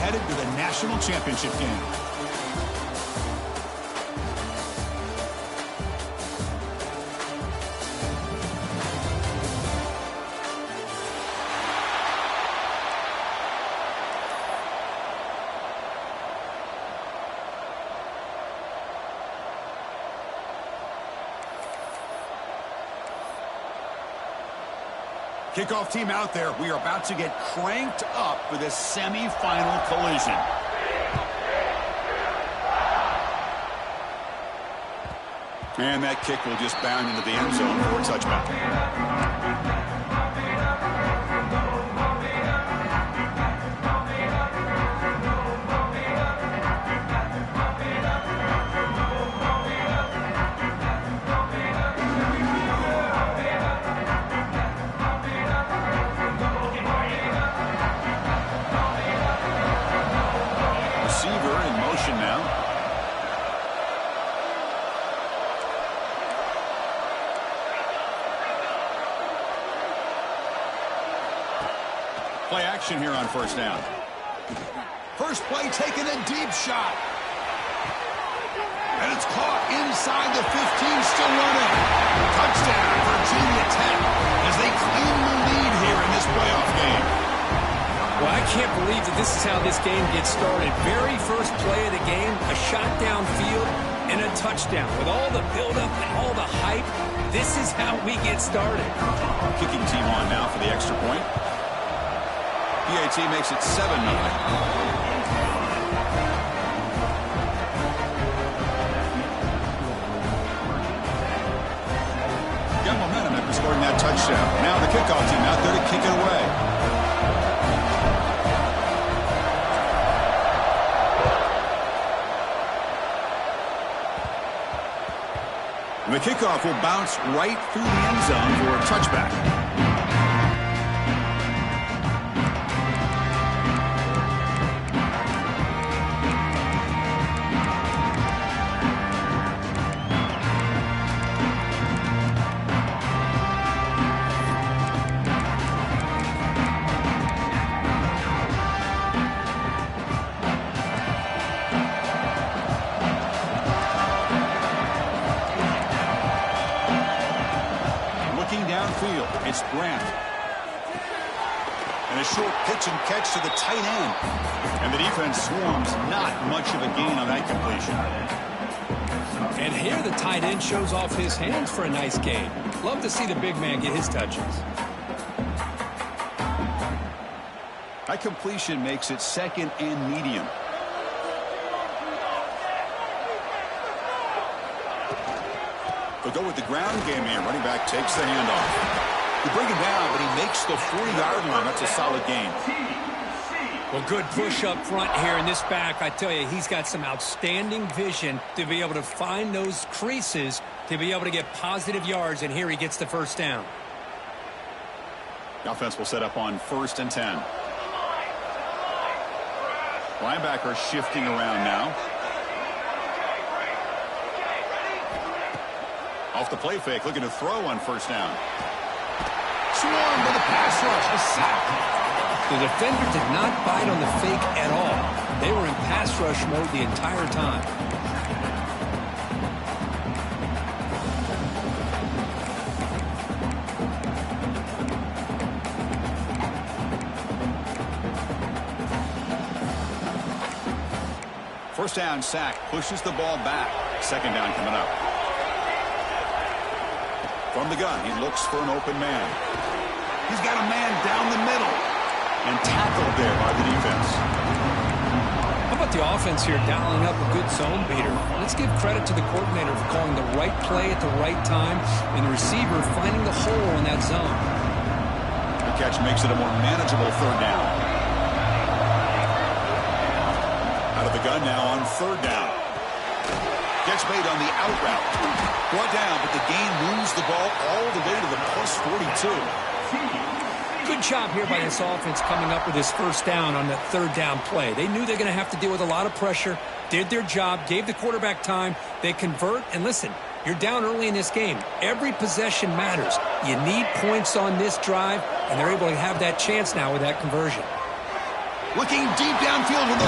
headed to the national championship game. Kickoff team out there. We are about to get cranked up for this semifinal collision. And that kick will just bound into the end zone for a touchback. Play action here on first down. First play taken, a deep shot. And it's caught inside the 15, still running. Touchdown, Virginia Tech, as they claim the lead here in this playoff game. Well, I can't believe that this is how this game gets started. Very first play of the game, a shot downfield and a touchdown. With all the buildup and all the hype, this is how we get started. Kicking team on now for the extra point. PAT makes it 7-0. Got momentum after scoring that touchdown. Now the kickoff team out there to kick it away. And the kickoff will bounce right through the end zone for a touchback. It's Grant. And a short pitch and catch to the tight end. And the defense swarms, not much of a gain on that completion. And here the tight end shows off his hands for a nice gain. Love to see the big man get his touches. That completion makes it second and medium. They'll go with the ground game here. Running back takes the handoff. They bring him down, but he makes the 40-yard line. That's a solid gain. Well, good push up front here in this back. I tell you, he's got some outstanding vision to be able to find those creases, to be able to get positive yards, and here he gets the first down. The offense will set up on 1st and 10. Linebacker shifting around now. Off the play fake, looking to throw on first down. Swarmed by the pass rush, a sack. The defender did not bite on the fake at all. They were in pass rush mode the entire time. First down sack, pushes the ball back. Second down coming up. From the gun, he looks for an open man. He's got a man down the middle. And tackled there by the defense. How about the offense here dialing up a good zone beater? Let's give credit to the coordinator for calling the right play at the right time and the receiver finding the hole in that zone. The catch makes it a more manageable third down. Out of the gun now on third down. Gets made on the out route. Brought down, but the gain moves the ball all the way to the plus 42. Good job here by this offense coming up with this first down on the third down play. They knew they're going to have to deal with a lot of pressure, did their job, gave the quarterback time. They convert, and listen, you're down early in this game. Every possession matters. You need points on this drive, and they're able to have that chance now with that conversion. Looking deep downfield with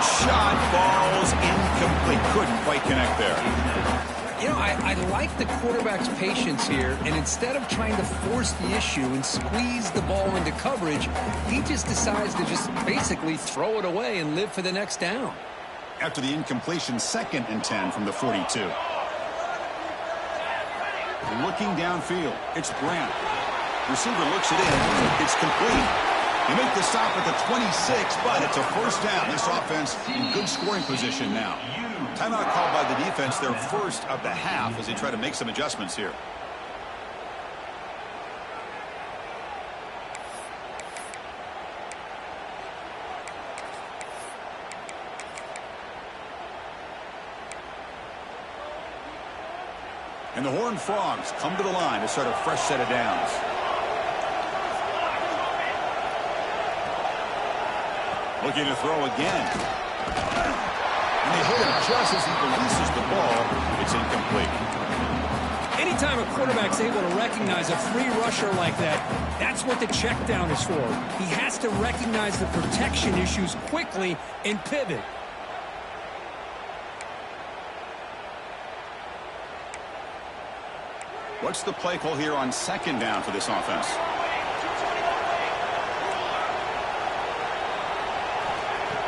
shot falls incomplete. Couldn't quite connect there. You know, I like the quarterback's patience here, and instead of trying to force the issue and squeeze the ball into coverage, he just decides to just basically throw it away and live for the next down. After the incompletion, 2nd and 10 from the 42. Looking downfield, it's Grant. Receiver looks it in. It's complete. They make the stop at the 26, but it's a first down. This offense in good scoring position now. Timeout called by the defense, their first of the half, as they try to make some adjustments here. And the Horned Frogs come to the line to start a fresh set of downs. Looking to throw again. And they hit him just as he releases the ball. It's incomplete. Anytime a quarterback's able to recognize a free rusher like that, that's what the check down is for. He has to recognize the protection issues quickly and pivot. What's the play call here on 2nd down for this offense?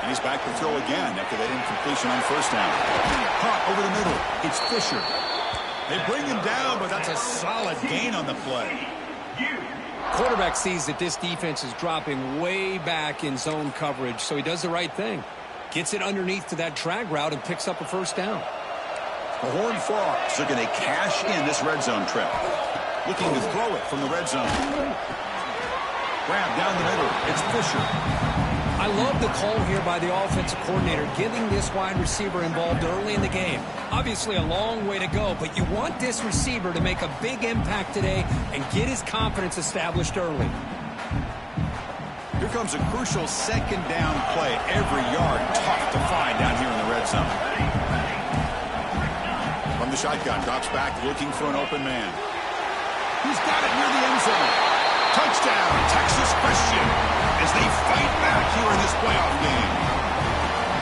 And he's back to throw again after that incompletion on 1st down. Caught over the middle. It's Fisher. They bring him down, but that's a solid gain on the play. Quarterback sees that this defense is dropping way back in zone coverage, so he does the right thing. Gets it underneath to that drag route and picks up a 1st down. The Horned Frogs are going to cash in this red zone trip. Looking to throw it from the red zone. Grab down the middle. It's Fisher. I love the call here by the offensive coordinator, getting this wide receiver involved early in the game. Obviously a long way to go, but you want this receiver to make a big impact today and get his confidence established early. Here comes a crucial 2nd down play. Every yard tough to find down here in the red zone. From the shotgun, drops back looking for an open man. He's got it near the end zone. Touchdown, Texas Christian, as they fight back here in this playoff game.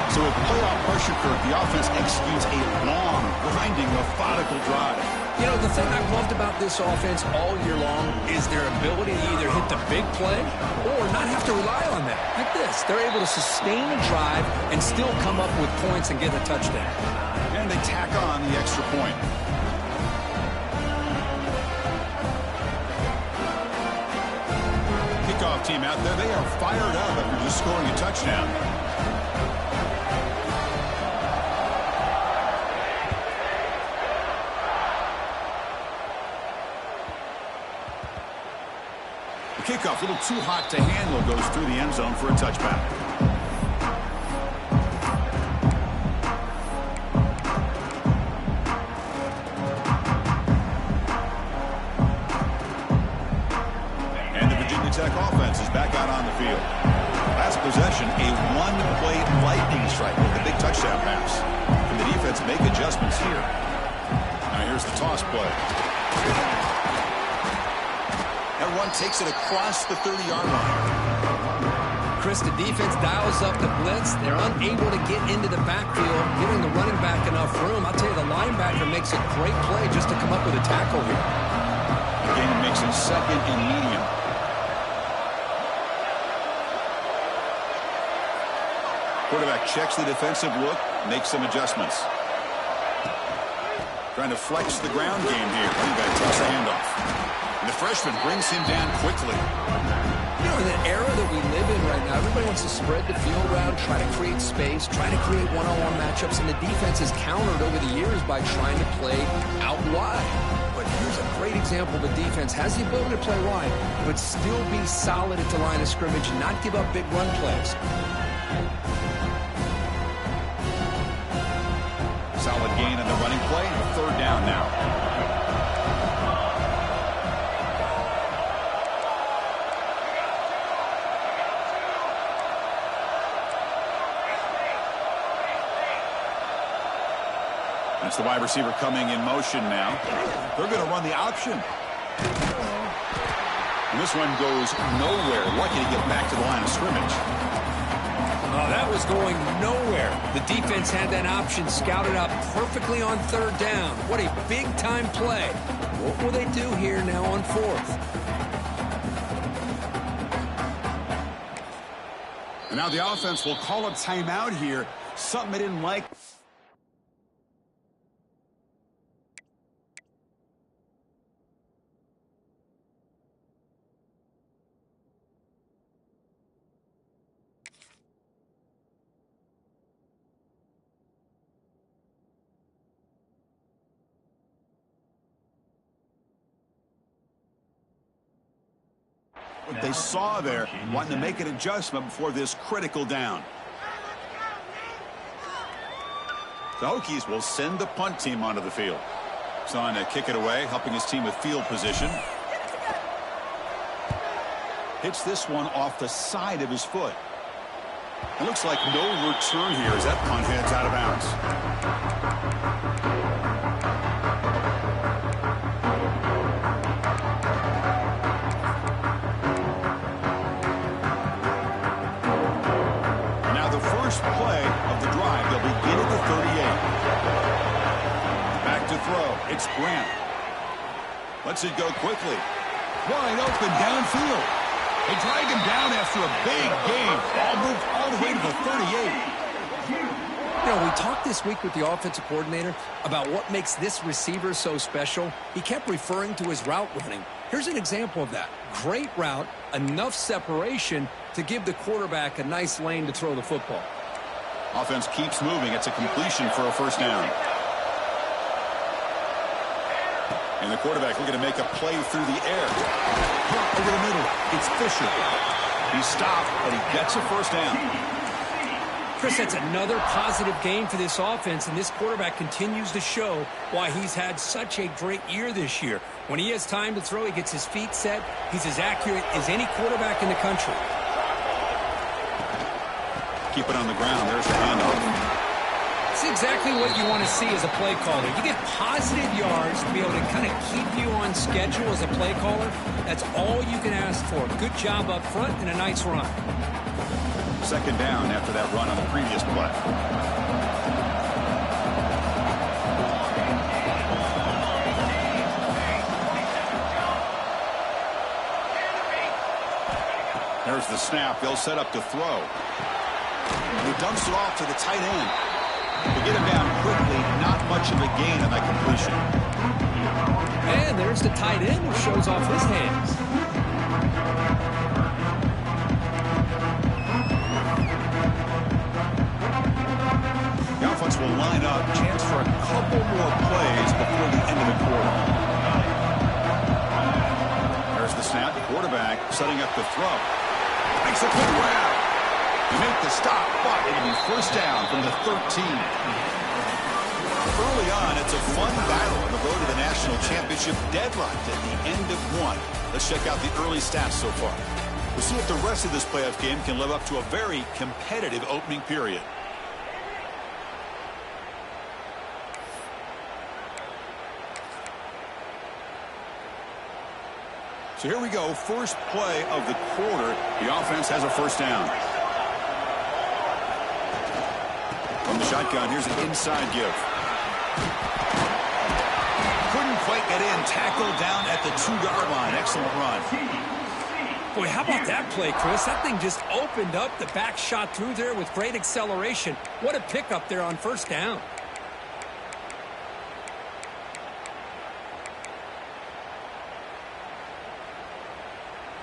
So with playoff pressure, Kirk, the offense executes a long, grinding, methodical drive. You know, the thing I've loved about this offense all year long is their ability to either hit the big play or not have to rely on that. Like this, they're able to sustain a drive and still come up with points and get a touchdown. And they tack on the extra point. Kickoff team out there, they are fired up after just scoring a touchdown. The kickoff, a little too hot to handle, goes through the end zone for a touchback. Tech offense is back out on the field. Last possession, a one-play lightning strike with a big touchdown pass. Can the defense make adjustments here? Now here's the toss play. That run takes it across the 30-yard line. Chris, the defense dials up the blitz. They're unable to get into the backfield, giving the running back enough room. I'll tell you, the linebacker makes a great play just to come up with a tackle here. Again, makes it 2nd and medium. Quarterback checks the defensive look, makes some adjustments. Trying to flex the ground game here. Running back takes the handoff. And the freshman brings him down quickly. You know, in the era that we live in right now, everybody wants to spread the field around, try to create space, try to create one-on-one matchups, and the defense has countered over the years by trying to play out wide. But here's a great example of a defense has the ability to play wide, but still be solid at the line of scrimmage and not give up big run plays. Solid gain on the running play. 3rd down now. That's the wide receiver coming in motion now. They're going to run the option. And this one goes nowhere. Lucky to get back to the line of scrimmage. Oh, that was going nowhere. The defense had that option scouted out perfectly on third down. What a big-time play. What will they do here now on fourth? And now the offense will call a timeout here. Something they didn't like. What they saw there, wanting to make an adjustment before this critical down. The Hokies will send the punt team onto the field. He's on to kick it away, helping his team with field position. Hits this one off the side of his foot. It looks like no return here as that punt heads out of bounds. Play of the drive. They'll begin at the 38. Back to throw. It's Grant. Lets it go quickly. Wide open downfield. They dragged him down after a big gain. Ball moved all the way to the 38. You know, we talked this week with the offensive coordinator about what makes this receiver so special. He kept referring to his route running. Here's an example of that. Great route, enough separation to give the quarterback a nice lane to throw the football. Offense keeps moving. It's a completion for a first down. And the quarterback looking to make a play through the air. Over the middle. It's Fisher. He stopped, but he gets a first down. Chris, that's another positive game for this offense, and this quarterback continues to show why he's had such a great year this year. When he has time to throw, he gets his feet set. He's as accurate as any quarterback in the country. Keep it on the ground. There's the handoff. It's exactly what you want to see as a play caller. You get positive yards to be able to kind of keep you on schedule as a play caller. That's all you can ask for. Good job up front and a nice run. Second down after that run on the previous play. There's the snap. They'll set up to throw. He dumps it off to the tight end. To get him down quickly, not much of a gain on that completion. And there's the tight end who shows off his hands. The offense will line up. Chance for a couple more plays before the end of the quarter. There's the snap. Quarterback setting up the throw. Makes a good grab. They make the stop, but it'll be first down from the 13. Early on, it's a fun battle on the road to the national championship, deadlocked at the end of one. Let's check out the early stats so far. We'll see if the rest of this playoff game can live up to a very competitive opening period. So here we go, first play of the quarter. The offense has a first down. From the shotgun, here's an inside give. Couldn't quite get in. Tackled down at the 2-yard line. Excellent run. Boy, how about that play, Chris? That thing just opened up. The back shot through there with great acceleration. What a pickup there on first down.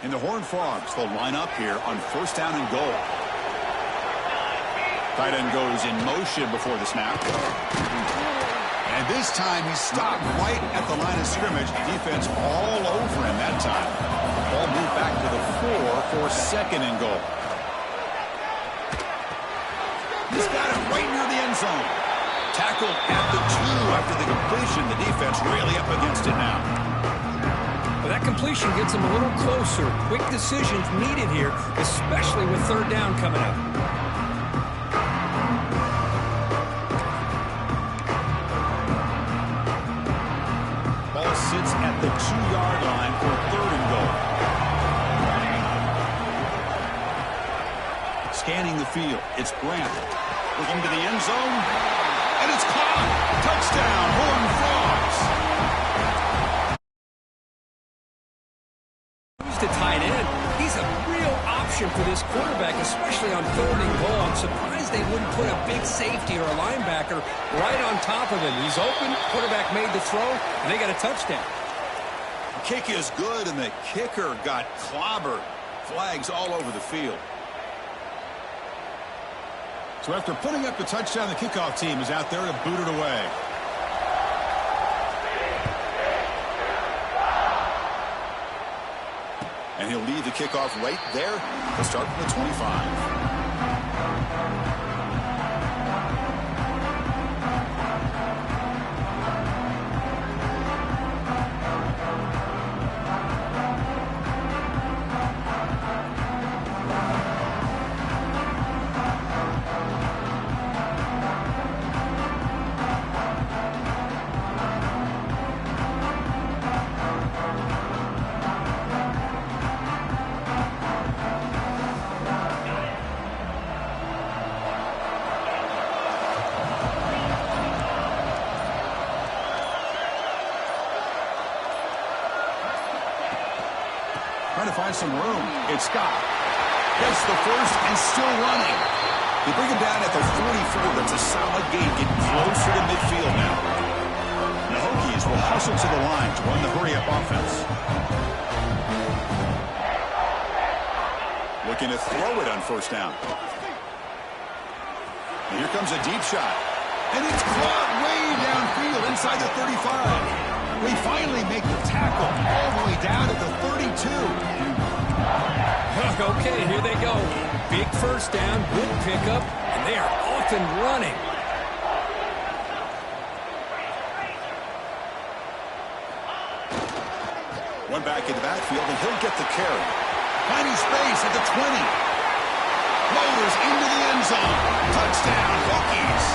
And the Horned Frogs, they'll line up here on first down and goal. Tight end goes in motion before the snap. And this time he stopped right at the line of scrimmage. Defense all over him that time. Ball moved back to the 4 for second and goal. He's got it right near the end zone. Tackled at the 2 after the completion. The defense really up against it now. Well, that completion gets him a little closer. Quick decisions needed here, especially with third down coming up. Ball sits at the 2-yard line for third and goal. Scanning the field. It's Grant looking to the end zone, and it's caught. Touchdown, Horned Frogs. Who's the tight end? He's a real option for this quarterback, especially on 3rd and goal. I'm surprised they wouldn't put a big safety or a linebacker right on top of him. He's open, quarterback made the throw, and they got a touchdown. The kick is good, and the kicker got clobbered. Flags all over the field. So after putting up the touchdown, the kickoff team is out there to boot it away. And he'll leave the kickoff right there. He'll start from the 25. Trying to find some room. It's Scott. Gets the first and still running. They bring him down at the 44. That's a solid gain. Getting closer to midfield now. The Hokies will hustle to the line to run the hurry-up offense. Looking to throw it on 1st down. And here comes a deep shot. And it's caught way downfield inside the 35. We finally make the tackle all the way down at the 32. Okay, here they go. Big 1st down, good pickup, and they are off and running. One back in the backfield, and he'll get the carry. Finding space at the 20. Floaters into the end zone. Touchdown, Hokies.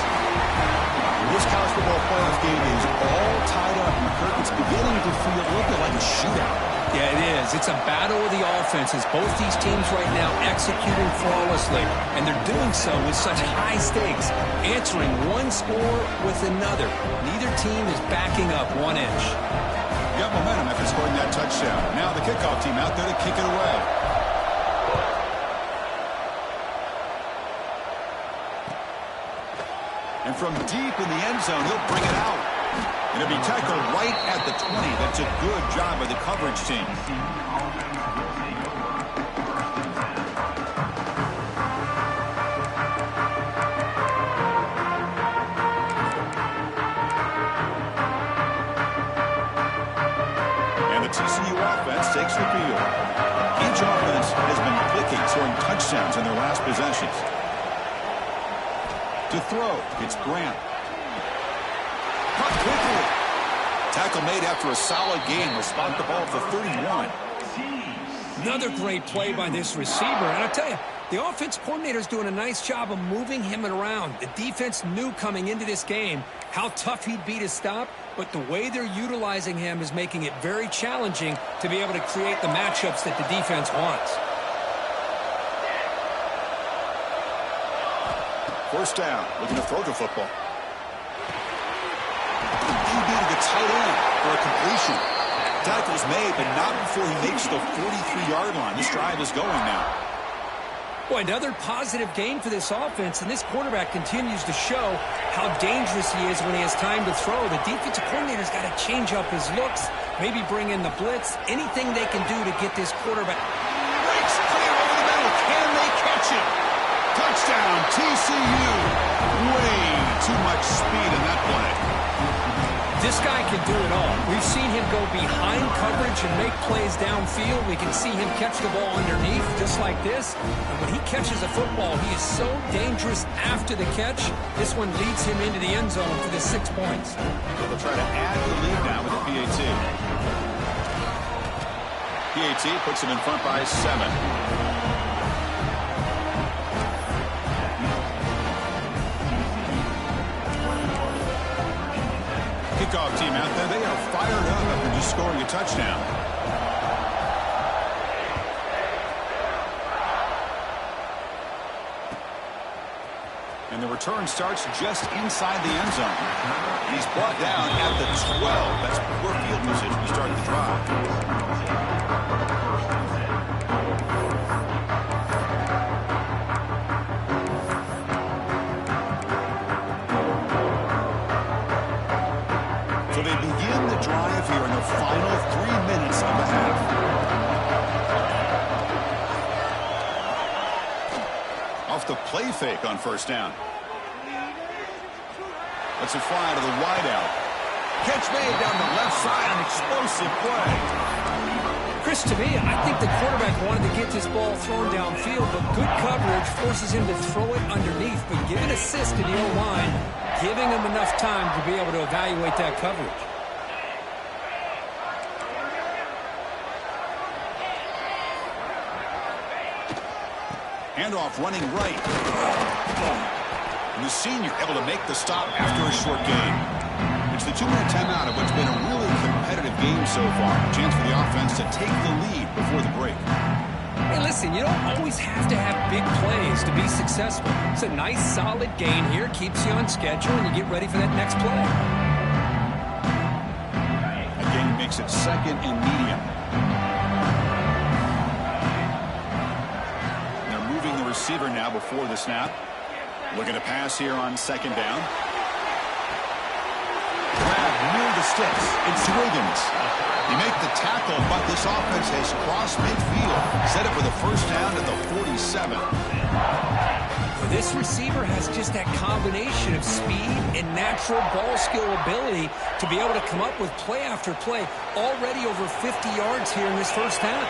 This college football playoff game is all tied up. Kirk, it's beginning to feel a little bit like a shootout. Yeah, it is. It's a battle of the offenses. Both these teams right now executing flawlessly, and they're doing so with such high stakes, answering one score with another. Neither team is backing up 1 inch. Got momentum after scoring that touchdown. Now the kickoff team out there to kick it away. And from deep in the end zone, he'll bring it out. And it'll be tackled right at the 20. That's a good job by the coverage team. And the TCU offense takes the field. Each offense has been clicking, scoring touchdowns in their last possessions. To throw, it's Grant. Caught quickly. Tackle made after a solid gain. Will spot the ball at the 31. Another great play by this receiver. And I'll tell you, the offense coordinator's doing a nice job of moving him around. The defense knew coming into this game how tough he'd be to stop, but the way they're utilizing him is making it very challenging to be able to create the matchups that the defense wants. 1st down, looking to throw the football. QB to the tight end for a completion. Tackle's made, but not before he makes the 43-yard line. This drive is going now. Boy, another positive gain for this offense, and this quarterback continues to show how dangerous he is when he has time to throw. The defensive coordinator's got to change up his looks, maybe bring in the blitz, anything they can do to get this quarterback. Breaks clear over the middle. Can they catch him? Touchdown, TCU. Way too much speed in that play. This guy can do it all. We've seen him go behind coverage and make plays downfield. We can see him catch the ball underneath just like this. And when he catches a football, he is so dangerous after the catch. This one leads him into the end zone for the 6 points. They'll try to add the lead now with the PAT. PAT puts him in front by 7. Kickoff team out there, they are fired up after just scoring a touchdown. And the return starts just inside the end zone. He's brought down at the 12. That's poor field position to start the drive. So they begin the drive here in the final 3 minutes of the half. Off the play fake on first down. That's a fly to the wideout. Catch made down the left side, an explosive play. Chris, to me, I think the quarterback wanted to get this ball thrown downfield, but good coverage forces him to throw it underneath. But give an assist to the O-line, giving him enough time to be able to evaluate that coverage. Handoff running right. And the senior able to make the stop after a short gain. It's the 2-minute timeout of what's been a really competitive game so far. A chance for the offense to take the lead before the break. Hey, listen, you don't always have to have big plays to be successful. It's a nice, solid gain here. Keeps you on schedule, and you get ready for that next play. Again, makes it second and medium. They're moving the receiver now before the snap. Looking to pass here on second down. Grab near the sticks. It's Wiggins. You make the tackle, but this offense has crossed midfield. Set up for the first down at the 47. This receiver has just that combination of speed and natural ball skill ability to be able to come up with play after play. Already over 50 yards here in this first half.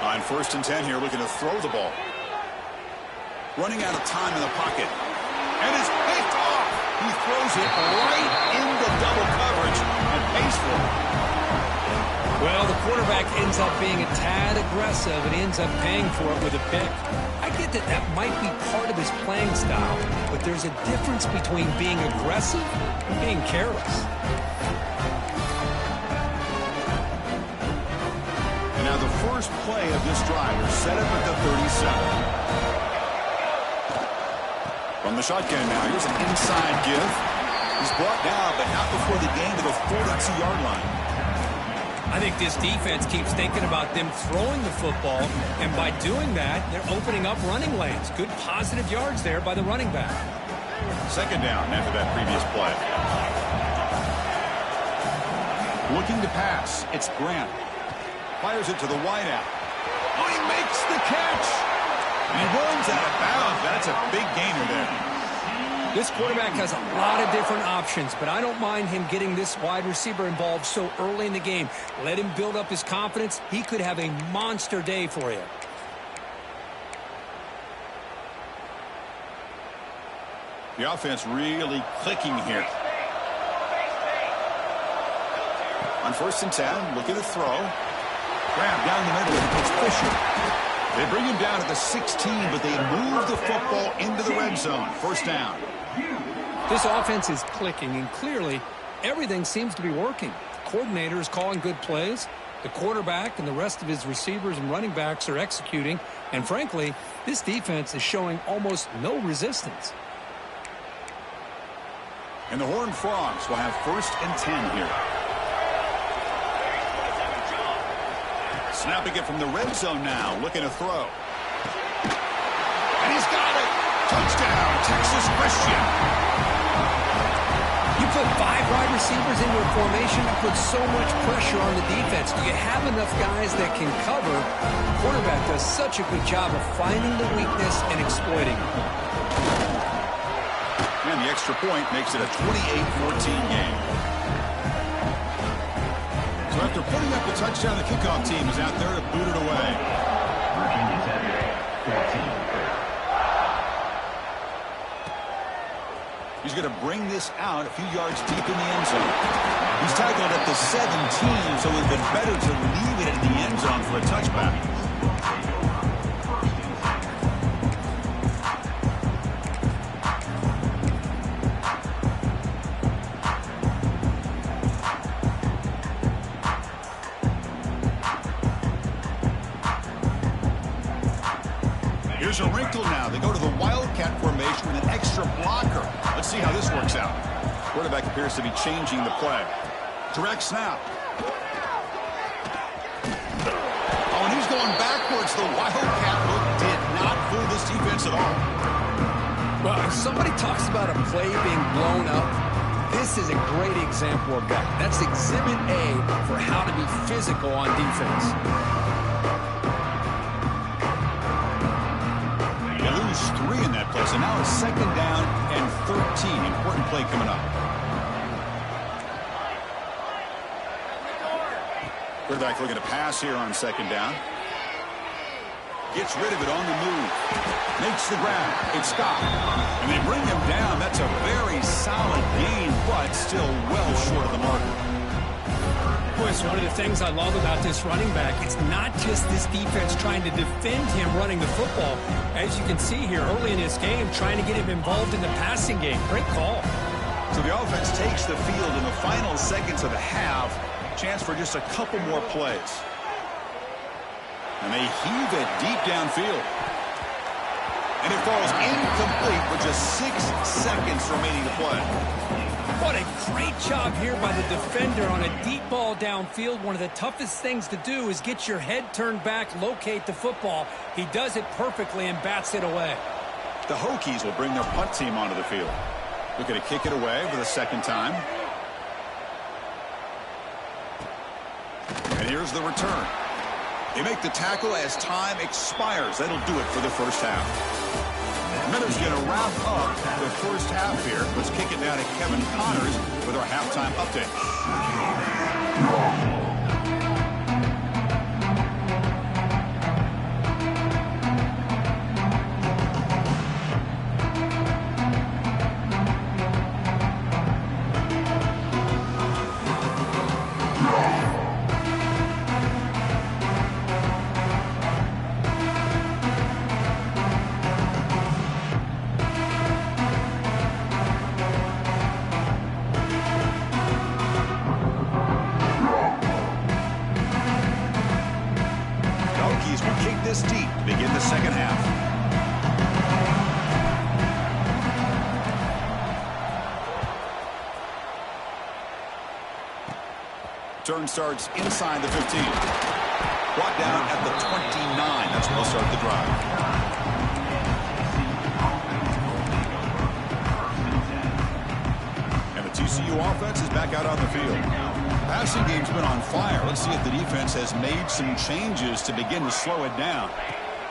On first and 10 here, looking to throw the ball. Running out of time in the pocket. And it's picked off. He throws it right into double coverage and pays for it. Well, the quarterback ends up being a tad aggressive and ends up paying for it with a pick. I get that that might be part of his playing style, but there's a difference between being aggressive and being careless. And now the first play of this drive is set up at the 37. From the shotgun now, here's an inside give. He's brought down, but not before the gain to the 42-yard line. I think this defense keeps thinking about them throwing the football, and by doing that, they're opening up running lanes. Good positive yards there by the running back. Second down after that previous play. Looking to pass. It's Grant. Fires it to the wideout. Oh, he makes the catch. And he runs out of bounds. That's a big gainer there. This quarterback has a lot of different options, but I don't mind him getting this wide receiver involved so early in the game. Let him build up his confidence. He could have a monster day for you. The offense really clicking here. On first and 10, looking to throw. Grab down the middle. It's Fisher. They bring him down at the 16, but they move the football into the red zone. First down. This offense is clicking, and clearly everything seems to be working. The coordinator is calling good plays. The quarterback and the rest of his receivers and running backs are executing. And frankly, this defense is showing almost no resistance. And the Horned Frogs will have first and 10 here. Snapping it from the red zone now, looking to throw. And he's got it! Touchdown, Texas Christian! You put 5 wide receivers into a formation, that puts so much pressure on the defense. Do you have enough guys that can cover? The quarterback does such a good job of finding the weakness and exploiting it. And the extra point makes it a 28-14 game. So after putting up the touchdown, the kickoff team is out there to boot it away. He's going to bring this out a few yards deep in the end zone. He's tackled at the 17, so it would have been better to leave it in the end zone for a touchback. Here's a wrinkle now. They go to the Wildcat formation with an extra blocker. Let's see how this works out. Quarterback appears to be changing the play. Direct snap. Oh, and he's going backwards. The Wildcat look did not fool this defense at all. Well, if somebody talks about a play being blown up, this is a great example of that. That's exhibit A for how to be physical on defense. They lose 3 in that play, so now it's 2nd down and 13. Important play coming up. Quarterback looking to pass here on 2nd down. Gets rid of it on the move. Makes the grab. It's stopped. And they bring him down. That's a very solid gain, but still well short of the marker. Boys, one of the things I love about this running back, it's not just this defense trying to defend him running the football. As you can see here early in this game, trying to get him involved in the passing game. Great call. So the offense takes the field in the final seconds of the half. Chance for just a couple more plays. And they heave it deep downfield. And it falls incomplete with just 6 seconds remaining to play. What a great job here by the defender on a deep ball downfield. One of the toughest things to do is get your head turned back, locate the football. He does it perfectly and bats it away. The Hokies will bring their punt team onto the field. Looking to kick it away for the 2nd time. And here's the return. They make the tackle as time expires. That'll do it for the first half. Miller's going to wrap up the first half here. Let's kick it now to Kevin Connors with our halftime update. This deep to begin the second half. Turn starts inside the 15. Brought down at the 29. That's where they'll start the drive. And the TCU offense is back out on the field. Passing game's been on fire. Let's see if the defense has made some changes to begin to slow it down.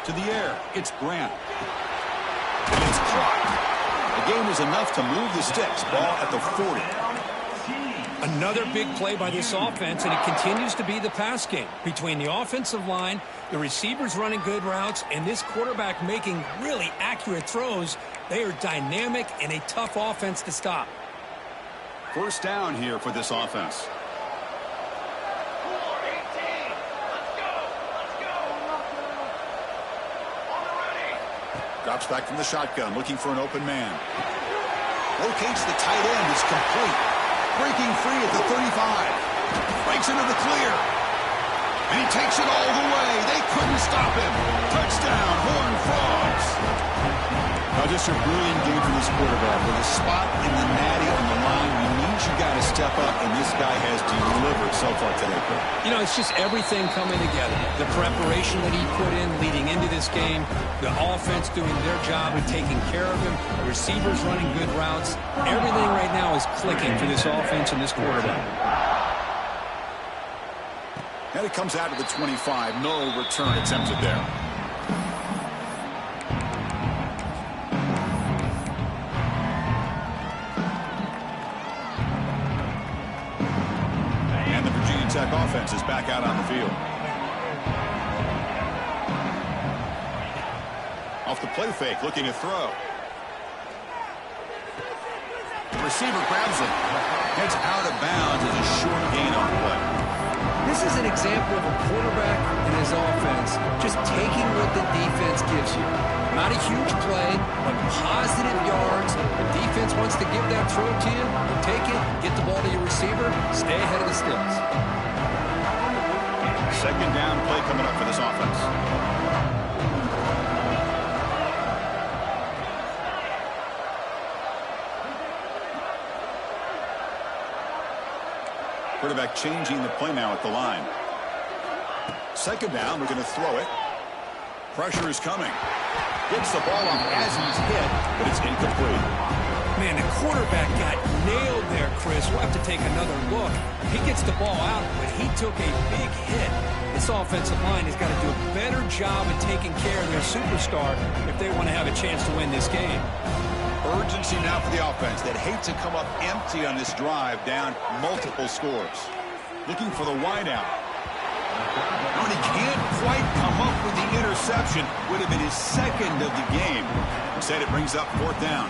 To the air, it's Grant. And it's caught. The game was enough to move the sticks. Ball at the 40. Another big play by this offense, and it continues to be the pass game. Between the offensive line, the receivers running good routes, and this quarterback making really accurate throws, they are dynamic and a tough offense to stop. First down here for this offense. Drops back from the shotgun, looking for an open man. Locates the tight end. It's complete. Breaking free at the 35. Breaks into the clear. And he takes it all the way. They couldn't stop him. Touchdown, Horned Frogs. Now just a brilliant game for this quarterback. With a spot in the natty on the line, we need you guys to step up, and this guy has delivered so far today. You know, it's just everything coming together. The preparation that he put in leading into this game, the offense doing their job of taking care of him, receivers running good routes. Everything right now is clicking for this offense and this quarterback. And it comes out of the 25. No return attempted there. And the Virginia Tech offense is back out on the field. Off the play fake, looking to throw. The receiver grabs it. Heads out of bounds as a short gain on the play. This is an example of a quarterback and his offense just taking what the defense gives you. Not a huge play, but positive yards. The defense wants to give that throw to you. You take it, get the ball to your receiver, stay ahead of the sticks. Second down play coming up for this offense. Quarterback changing the play now at the line. Second down, we're going to throw it. Pressure is coming. Gets the ball off as he's hit, but it's incomplete. Man, the quarterback got nailed there, Chris. We'll have to take another look. He gets the ball out, but he took a big hit. This offensive line has got to do a better job of taking care of their superstar if they want to have a chance to win this game. Urgency now for the offense that hate to come up empty on this drive, down multiple scores. Looking for the wideout. And he can't quite come up with the interception. Would have been his second of the game. Instead, it brings up fourth down.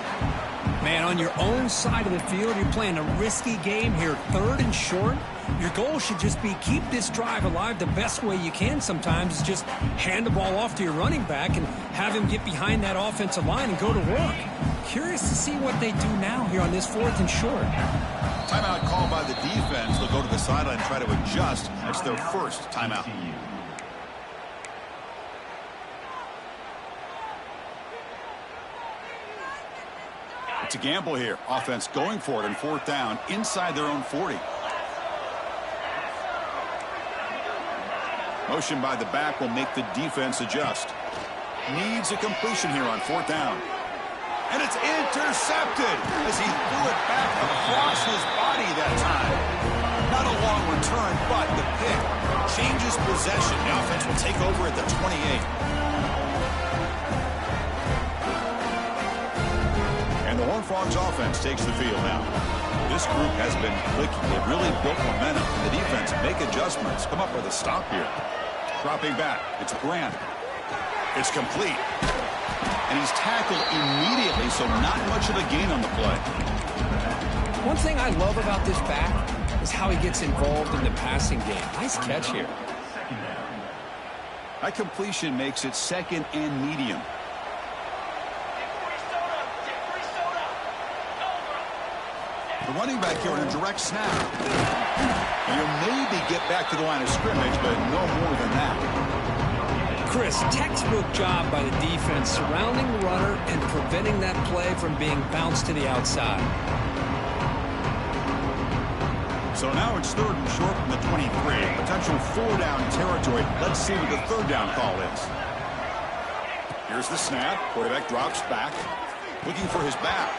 Man, on your own side of the field, you're playing a risky game here. Third and short. Your goal should just be keep this drive alive the best way you can sometimes. Is just hand the ball off to your running back and have him get behind that offensive line and go to work. Curious to see what they do now here on this fourth and short. Timeout called by the defense. They'll go to the sideline and try to adjust. That's their first timeout. It's a gamble here. Offense going for it on fourth down inside their own 40. Motion by the back will make the defense adjust. Needs a completion here on fourth down. And it's intercepted as he threw it back across his body that time. Not a long return, but the pick changes possession. The offense will take over at the 28. And the Horned Frogs offense takes the field now. This group has been clicking. They've really built momentum. The defense make adjustments. Come up with a stop here. Dropping back. It's Grant. It's complete. And he's tackled immediately, so not much of a gain on the play. One thing I love about this back is how he gets involved in the passing game. Nice catch here. That completion makes it second and medium. The running back here on a direct snap. And he'll maybe get back to the line of scrimmage, but no more than that. Chris, textbook job by the defense surrounding the runner and preventing that play from being bounced to the outside. So now it's third and short from the 23. Potential four-down territory. Let's see what the third down call is. Here's the snap. Quarterback drops back. Looking for his back.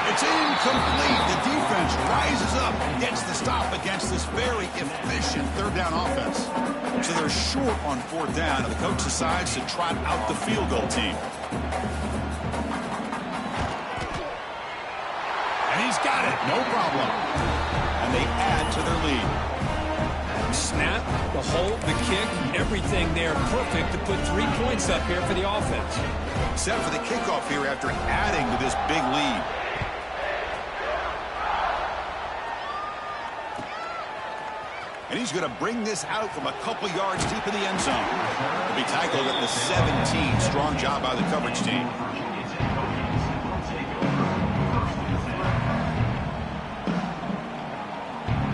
It's incomplete. The defense rises up and gets the stop against this very efficient third down offense. So they're short on fourth down, and the coach decides to trot out the field goal team. And he's got it. No problem. And they add to their lead. Snap, the hold, the kick, everything there perfect to put 3 points up here for the offense. Set for the kickoff here after adding to this big lead. And he's going to bring this out from a couple yards deep in the end zone. He'll be tackled at the 17. Strong job by the coverage team.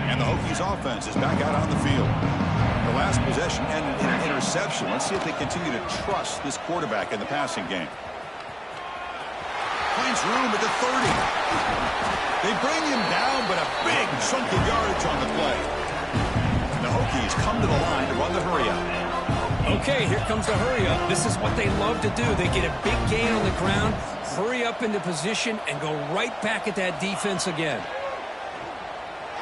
And the Hokies offense is back out on the field. The last possession ended in an interception. Let's see if they continue to trust this quarterback in the passing game. Finds room at the 30. They bring him down, but a big chunk of yardage on the play. And the Hokies come to the line to run the hurry-up. Okay, here comes the hurry-up. This is what they love to do. They get a big gain on the ground, hurry up into position, and go right back at that defense again.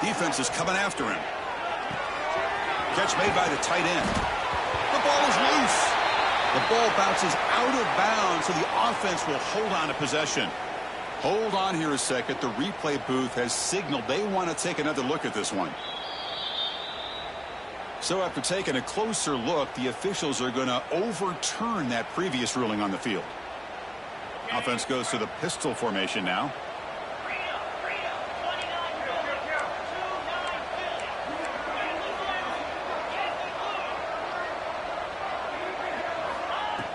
Defense is coming after him. Catch made by the tight end. The ball is loose. The ball bounces out of bounds, so the offense will hold on to possession. Hold on here a second. The replay booth has signaled they want to take another look at this one. So after taking a closer look, the officials are going to overturn that previous ruling on the field. Offense goes to the pistol formation now.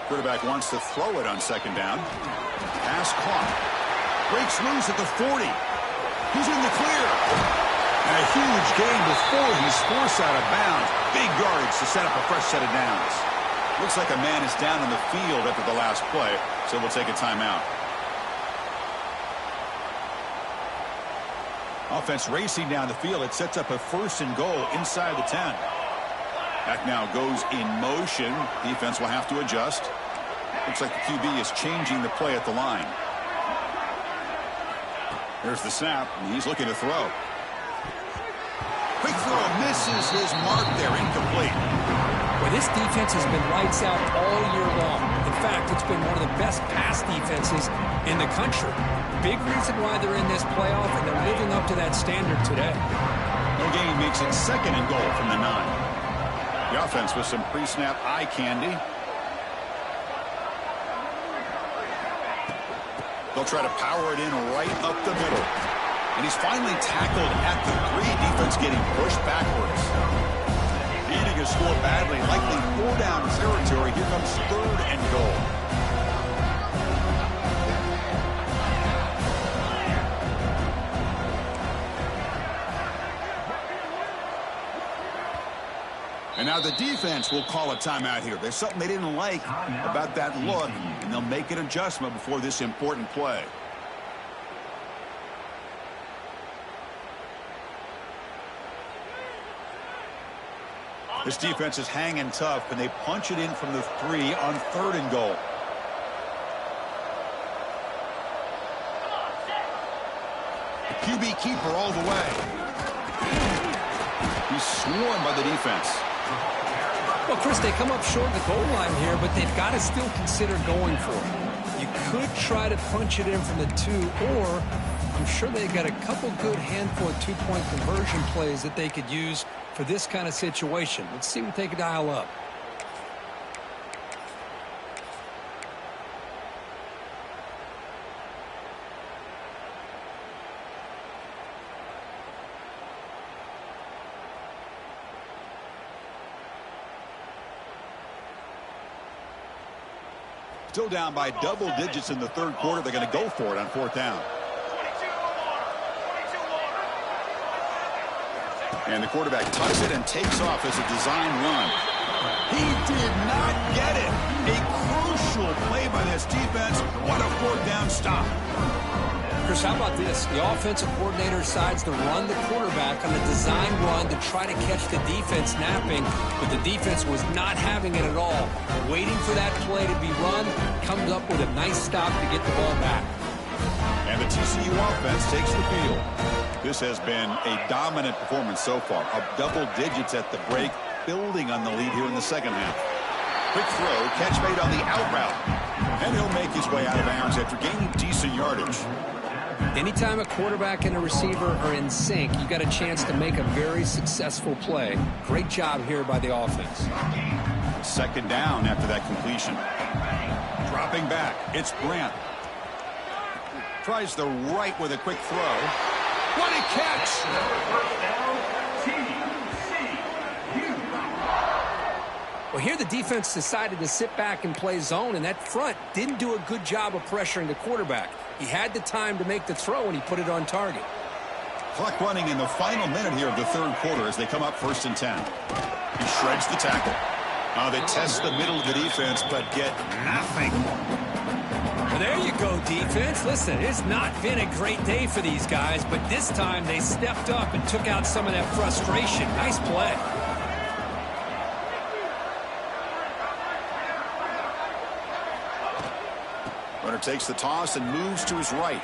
Quarterback wants to throw it on second down. Pass caught. Breaks loose at the 40. He's in the clear. And a huge gain before he's forced out of bounds. Big yards to set up a fresh set of downs. Looks like a man is down on the field after the last play, so we'll take a timeout. Offense racing down the field. It sets up a 1st and goal inside the 10. Back now goes in motion. Defense will have to adjust. Looks like the QB is changing the play at the line. There's the snap, and he's looking to throw. Quick throw misses his mark there, incomplete. Well, this defense has been lights out all year long. In fact, it's been one of the best pass defenses in the country. Big reason why they're in this playoff, and they're living up to that standard today. No gain makes it 2nd and goal from the 9. The offense with some pre-snap eye candy. They'll try to power it in right up the middle. And he's finally tackled at the 3. Defense getting pushed backwards. Needing to score badly, likely 4-down territory. Here comes 3rd and goal. And now the defense will call a timeout here. There's something they didn't like about that look, and they'll make an adjustment before this important play. This defense is hanging tough, and they punch it in from the 3 on 3rd and goal. The QB keeper all the way. He's swarmed by the defense. Well, Chris, they come up short of the goal line here, but they've got to still consider going for it. You could try to punch it in from the 2, or I'm sure they've got a couple good handful of 2-point conversion plays that they could use for this kind of situation. Let's see what they can dial up. Still down by double digits in the 3rd quarter. They're going to go for it on 4th down. And the quarterback tucks it and takes off as a design run. He did not get it. A crucial play by this defense. What a 4th down stop. Chris, how about this? The offensive coordinator decides to run the quarterback on the design run to try to catch the defense napping, but the defense was not having it at all. Waiting for that play to be run, comes up with a nice stop to get the ball back. And the TCU offense takes the field. This has been a dominant performance so far. Up double digits at the break, building on the lead here in the 2nd half. Quick throw, catch made on the out route. And he'll make his way out of bounds after gaining decent yardage. Anytime a quarterback and a receiver are in sync, you got a chance to make a very successful play. Great job here by the offense. 2nd down after that completion. Dropping back, it's Brandt. Tries the right with a quick throw. What a catch! Well, here the defense decided to sit back and play zone, and that front didn't do a good job of pressuring the quarterback. He had the time to make the throw, and he put it on target. Clock running in the final minute here of the 3rd quarter as they come up 1st and 10. He shreds the tackle. They test the middle of the defense, but get nothing. Well, there you go, defense. Listen, it's not been a great day for these guys, but this time they stepped up and took out some of that frustration. Nice play. Runner takes the toss and moves to his right.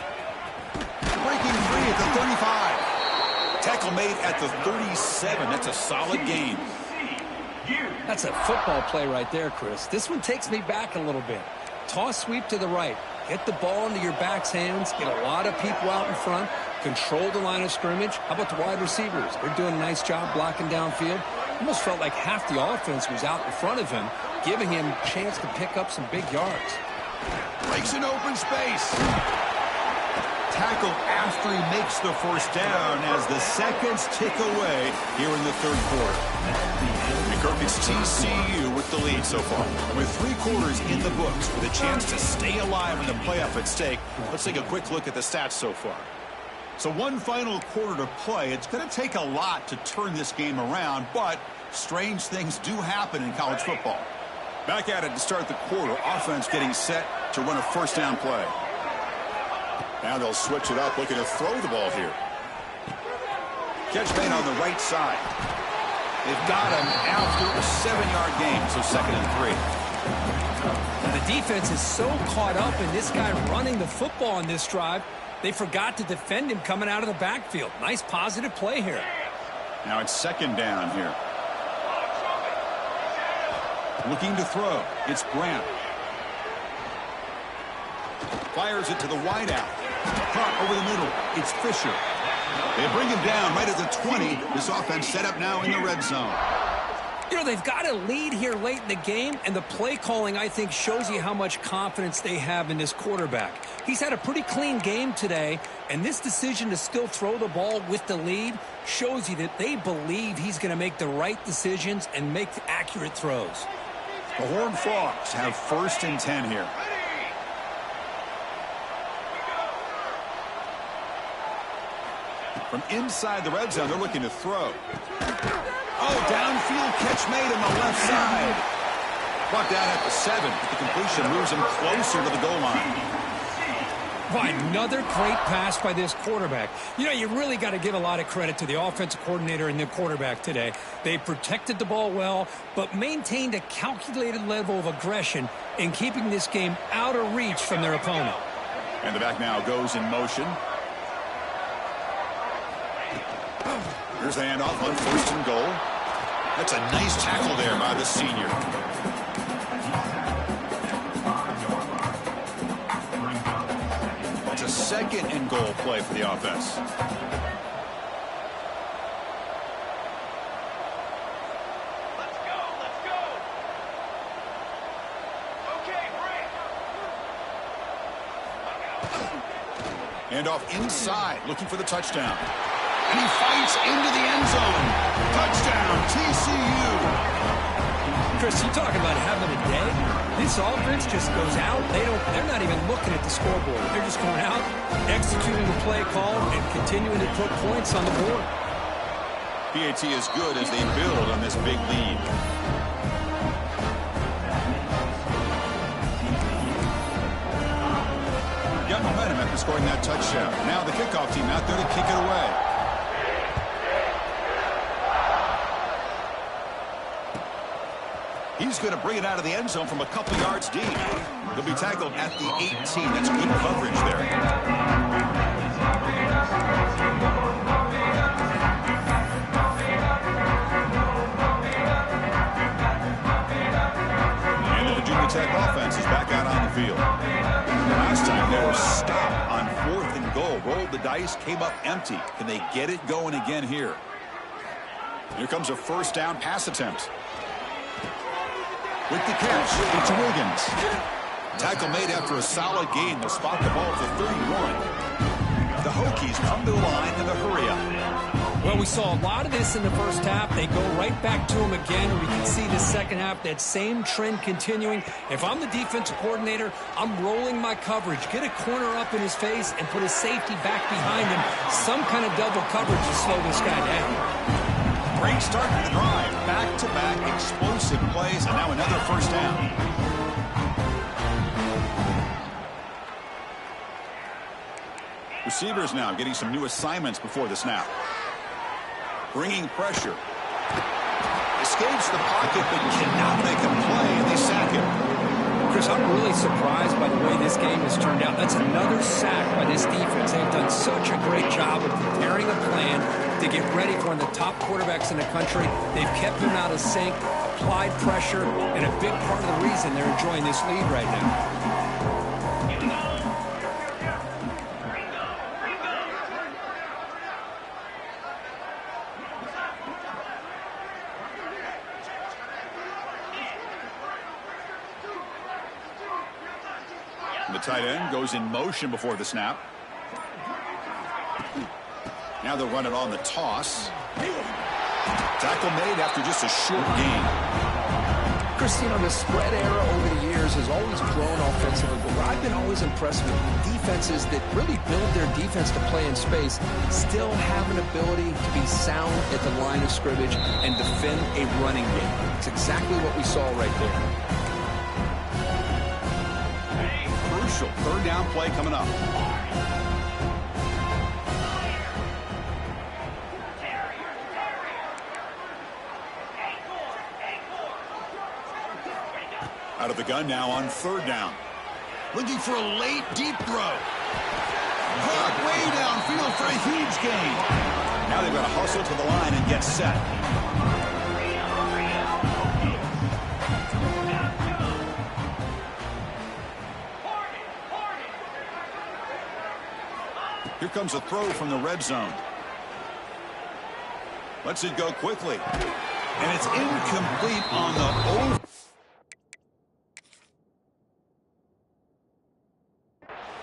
Breaking free at the 35. Tackle made at the 37. That's a solid gain. That's a football play right there, Chris. This one takes me back a little bit. Toss sweep to the right. Get the ball into your back's hands. Get a lot of people out in front. Control the line of scrimmage. How about the wide receivers? They're doing a nice job blocking downfield. Almost felt like half the offense was out in front of him, giving him a chance to pick up some big yards. Breaks an open space. Tackle after he makes the 1st down as the seconds tick away here in the 3rd quarter. And Kirk, it's TCU with the lead so far. With 3 quarters in the books, with a chance to stay alive in the playoff at stake, let's take a quick look at the stats so far. So 1 final quarter to play. It's going to take a lot to turn this game around, but strange things do happen in college football. Back at it to start the quarter. Offense getting set to run a 1st down play. Now they'll switch it up, looking to throw the ball here. Catch made on the right side. They've got him after a 7-yard gain, so 2nd and 3. The defense is so caught up in this guy running the football on this drive, they forgot to defend him coming out of the backfield. Nice positive play here. Now it's 2nd down here. Looking to throw. It's Grant. Fires it to the wideout. Caught over the middle. It's Fisher. They bring him down right at the 20. This offense set up now in the red zone. You know, they've got a lead here late in the game, and the play calling, I think, shows you how much confidence they have in this quarterback. He's had a pretty clean game today, and this decision to still throw the ball with the lead shows you that they believe he's going to make the right decisions and make accurate throws. The Horned Frogs have 1st and 10 here. From inside the red zone, they're looking to throw. Oh, downfield catch made on the left side. Brought down at the 7, but the completion moves him closer to the goal line. Boy, another great pass by this quarterback. You know, you really got to give a lot of credit to the offensive coordinator and the quarterback today. They protected the ball well, but maintained a calculated level of aggression in keeping this game out of reach from their opponent. And the back now goes in motion. Here's the handoff on 1st and goal. That's a nice tackle there by the senior. That's a 2nd and goal play for the offense. Let's go. Okay, break. Handoff inside, looking for the touchdown. And he fights into the end zone. Touchdown, TCU. Chris, you talking about having a day? This offense just goes out. They're not even looking at the scoreboard. They're just going out, executing the play call, and continuing to put points on the board. PAT is good as they build on this big lead. Got momentum after scoring that touchdown. Now the kickoff team out there to kick it away. He's going to bring it out of the end zone from a couple yards deep. He'll be tackled at the 18. That's good coverage there. And the Virginia Tech offense is back out on the field. Last time they were stopped on 4th and goal. Rolled the dice, came up empty. Can they get it going again here? Here comes a 1st down pass attempt. With the catch, it's Wiggins. Tackle made after a solid gain. They'll spot the ball at the 31. The Hokies come to the line in a hurry up. Well, we saw a lot of this in the first half. They go right back to him again. We can see the second half, that same trend continuing. If I'm the defensive coordinator, I'm rolling my coverage. Get a corner up in his face and put a safety back behind him. Some kind of double coverage to slow this guy down. Great start to the drive. Back-to-back explosive plays, and now another 1st down. Receivers now getting some new assignments before the snap. Bringing pressure. Escapes the pocket, but cannot make a play, and they sack him. Chris, I'm really surprised by the way this game has turned out. That's another sack by this defense. They've done such a great job of preparing a plan to get ready for one of the top quarterbacks in the country. They've kept him out of sync, applied pressure, and a big part of the reason they're enjoying this lead right now. The tight end goes in motion before the snap. Now they'll run it on the toss. Tackle made after just a short gain. Christine, the spread era over the years has always grown offensively, but what I've been always impressed with defenses that really build their defense to play in space still have an ability to be sound at the line of scrimmage and defend a running game. It's exactly what we saw right there. Crucial 3rd down play coming up. gun now on third down. Looking for a late, deep throw. Caught way downfield for a huge gain. Now they've got to hustle to the line and get set. Here comes a throw from the red zone. Lets it go quickly. And it's incomplete on the over.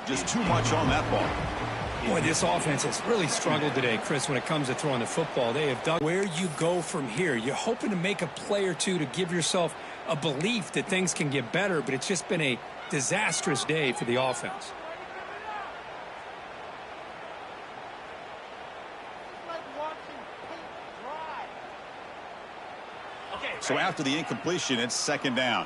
Just too much on that ball. Boy, this offense has really struggled today, Chris, when it comes to throwing the football. They have done where you go from here. You're hoping to make a play or two to give yourself a belief that things can get better, but it's just been a disastrous day for the offense. So after the incompletion, it's second down.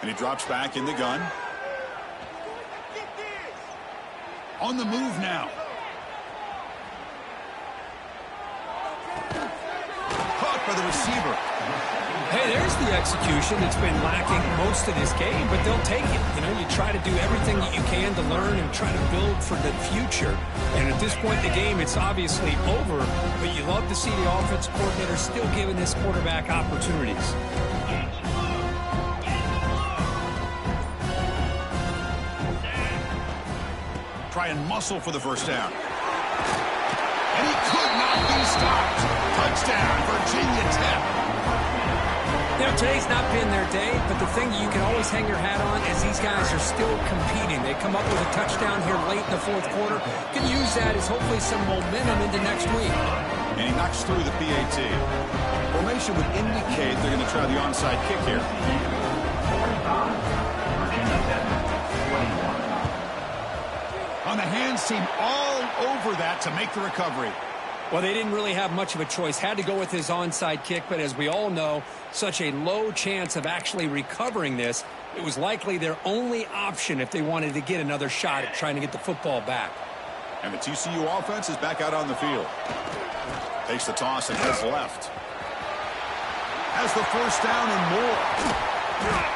And he drops back in the gun. On the move now. Caught by the receiver. Hey, there's the execution that's been lacking most of this game, but they'll take it. You know, you try to do everything that you can to learn and try to build for the future. And at this point in the game, it's obviously over, but you love to see the offense coordinator still giving this quarterback opportunities. Try and muscle for the first down. And he could not be stopped. Touchdown, Virginia Tech. You know, today's not been their day, but the thing you can always hang your hat on is these guys are still competing. They come up with a touchdown here late in the fourth quarter. Can use that as hopefully some momentum into next week. And he knocks through the PAT. Formation would indicate they're going to try the onside kick here. On the hands team all over that to make the recovery. Well, they didn't really have much of a choice. Had to go with his onside kick, but as we all know, such a low chance of actually recovering this. It was likely their only option if they wanted to get another shot at trying to get the football back. And the TCU offense is back out on the field. Takes the toss and heads left. Has the first down and more.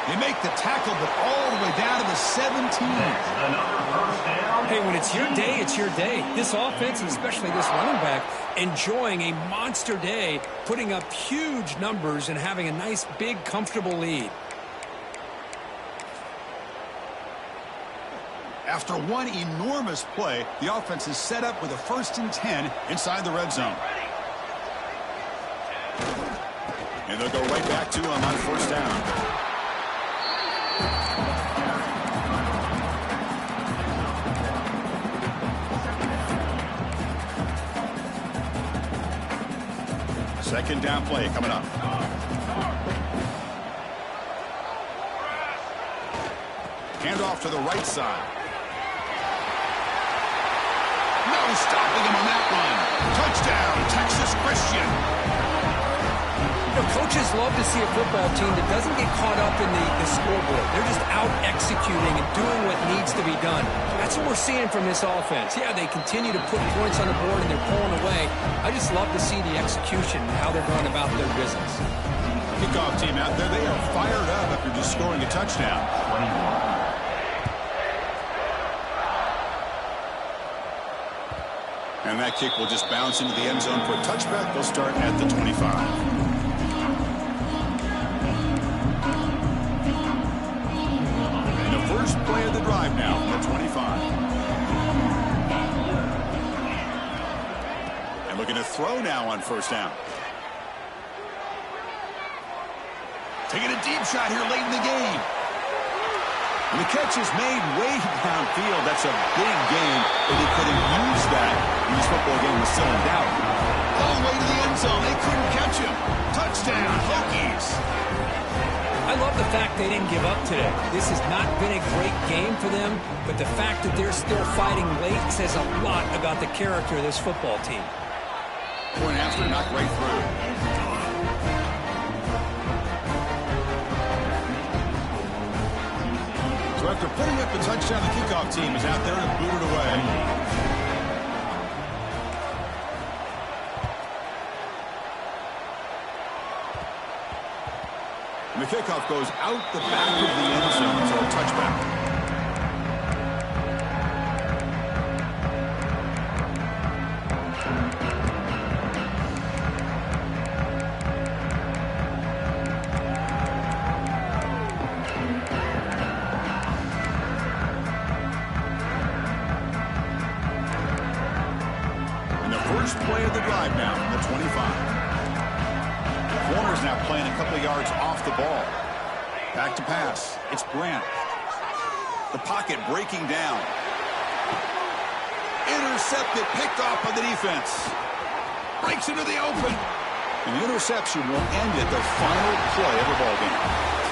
They make the tackle, but all the way down to the 17. Hey, when it's your day, it's your day. This offense, and especially this running back, enjoying a monster day, putting up huge numbers and having a nice, big, comfortable lead. After one enormous play, the offense is set up with a 1st and 10 inside the red zone. And they'll go right back to him on first down. Second down play coming up. Hand off to the right side. No stopping him on that one. Touchdown, Texas Christian. You know, coaches love to see a football team that doesn't get caught up in the scoreboard. They're just out executing and doing what needs to be done. That's what we're seeing from this offense. Yeah, they continue to put points on the board and they're pulling away. I just love to see the execution and how they're going about their business. Kickoff team out there, they are fired up after just scoring a touchdown. And that kick will just bounce into the end zone for a touchback. They'll start at the 25. First play of the drive now, at 25. And looking to throw now on first down. Taking a deep shot here late in the game. And the catch is made way downfield. That's a big gain, but he couldn't use that when this football game was still in doubt. All the way to the end zone. They couldn't catch him. Touchdown, Hokies. I love the fact they didn't give up today. This has not been a great game for them, but the fact that they're still fighting late says a lot about the character of this football team. Point after, knocked right through. So after putting up the touchdown, the kickoff team is out there to boot it away. And the kickoff goes out the back of the end zone, so a touchback. First play of the drive now from the 25. The corner's now playing a couple of yards off the ball. Back to pass. It's Grant. The pocket breaking down. Intercepted, picked off by the defense. Breaks into the open. And the interception will end it, the final play of the ballgame.